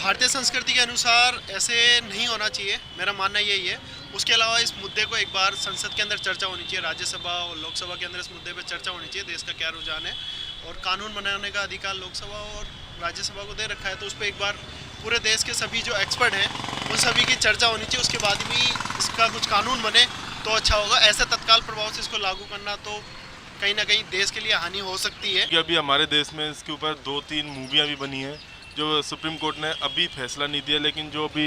भारतीय संस्कृति के अनुसार ऐसे नहीं होना चाहिए, मेरा मानना यही है। उसके अलावा इस मुद्दे को एक बार संसद के अंदर चर्चा होनी चाहिए, राज्यसभा और लोकसभा के अंदर इस मुद्दे पर चर्चा होनी चाहिए, देश का क्या रुझान है। और कानून बनाने का अधिकार लोकसभा और राज्यसभा को दे रखा है, तो उस पर एक बार पूरे देश के सभी जो एक्सपर्ट हैं उन सभी की चर्चा होनी चाहिए। उसके बाद भी इसका कुछ कानून बने तो अच्छा होगा। ऐसे तत्काल प्रभाव से इसको लागू करना तो कहीं ना कहीं देश के लिए हानि हो सकती है। अभी हमारे देश में इसके ऊपर 2-3 मूवियाँ भी बनी हैं जो सुप्रीम कोर्ट ने अभी फैसला नहीं दिया, लेकिन जो अभी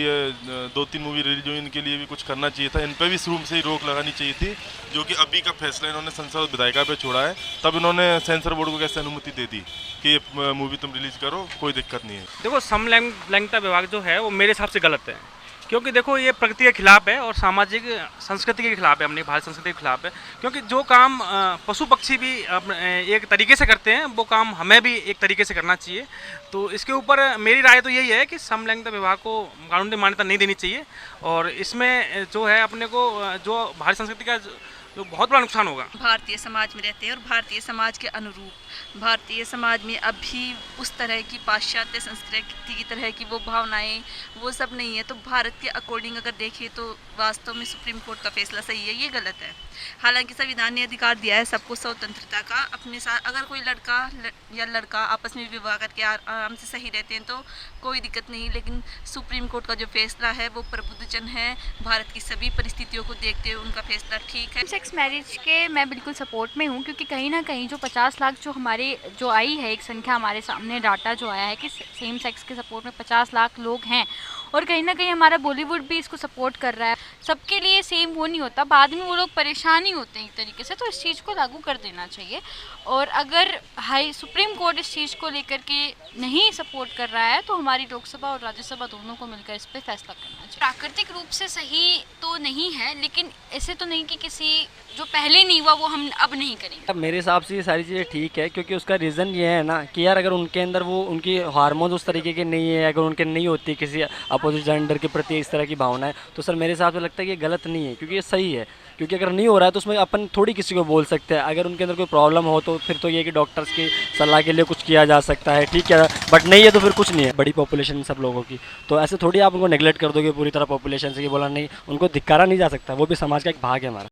2-3 मूवी रिलीज हुई इनके लिए भी कुछ करना चाहिए था। इन पर भी शुरू से ही रोक लगानी चाहिए थी, जो कि अभी का फैसला इन्होंने संसद विधायिका पे छोड़ा है। तब इन्होंने सेंसर बोर्ड को कैसे अनुमति दे दी कि ये मूवी तुम रिलीज करो, कोई दिक्कत नहीं है। देखो, समलैंगिकता विभाग जो है वो मेरे हिसाब से गलत है, क्योंकि देखो ये प्रकृति के खिलाफ है और सामाजिक संस्कृति के खिलाफ है, अपनी भारतीय संस्कृति के खिलाफ है। क्योंकि जो काम पशु पक्षी भी एक तरीके से करते हैं वो काम हमें भी एक तरीके से करना चाहिए। तो इसके ऊपर मेरी राय तो यही है कि समलैंगिकता विभाग को कानूनी मान्यता नहीं देनी चाहिए, और इसमें जो है अपने को जो भारतीय संस्कृति का जो बहुत बड़ा नुकसान होगा। भारतीय समाज में रहते हैं और भारतीय समाज के अनुरूप भारतीय समाज में अभी उस तरह की पाश्चात्य संस्कृति की तरह की वो भावनाएं वो सब नहीं है। तो भारत के अकॉर्डिंग अगर देखें तो वास्तव में सुप्रीम कोर्ट का फैसला सही है, ये गलत है। हालांकि संविधान ने अधिकार दिया है सबको स्वतंत्रता का, अपने साथ अगर कोई लड़का या लड़का आपस में विवाह करके आराम से सही रहते हैं तो कोई दिक्कत नहीं। लेकिन सुप्रीम कोर्ट का जो फैसला है वो प्रबुद्धजन है, भारत की सभी परिस्थितियों को देखते हुए उनका फैसला ठीक है। सेक्स मैरिज के मैं बिल्कुल सपोर्ट में हूँ, क्योंकि कहीं ना कहीं जो 50 लाख जो हमारे जो आई है एक संख्या, हमारे सामने डाटा जो आया है कि सेम सेक्स के सपोर्ट में 50 लाख लोग हैं, और कहीं ना कहीं हमारा बॉलीवुड भी इसको सपोर्ट कर रहा है। सबके लिए सेम वो नहीं होता, बाद में वो लोग परेशान ही होते हैं एक तरीके से। तो इस चीज़ को लागू कर देना चाहिए, और अगर सुप्रीम कोर्ट इस चीज़ को लेकर के नहीं सपोर्ट कर रहा है तो हमारी लोकसभा और राज्यसभा दोनों को मिलकर इस पर फैसला करना चाहिए। प्राकृतिक रूप से सही तो नहीं है, लेकिन ऐसे तो नहीं कि किसी जो पहले नहीं हुआ वो हम अब नहीं करेंगे। मेरे हिसाब से ये सारी चीज़ें ठीक है, क्योंकि उसका रीज़न ये है ना कि यार अगर उनके अंदर वो उनकी हार्मोन उस तरीके के नहीं है, अगर उनके नहीं होती किसी अपोजिट जेंडर के प्रति इस तरह की भावनाएं, तो सर मेरे हिसाब से लगता है कि ये गलत नहीं है, क्योंकि ये सही है। क्योंकि अगर नहीं हो रहा है तो उसमें अपन थोड़ी किसी को बोल सकते हैं। अगर उनके अंदर कोई प्रॉब्लम हो तो फिर तो ये कि डॉक्टर्स की सलाह के लिए कुछ किया जा सकता है, ठीक है, बट नहीं है तो फिर कुछ नहीं है। बड़ी पॉपुलेशन सब लोगों की, तो ऐसे थोड़ी आप उनको नेगलेक्ट कर दोगे पूरी तरह पॉपुलेशन से कि बोला नहीं, उनको धिक्कारा नहीं जा सकता, वो भी समाज का एक भाग है हमारा।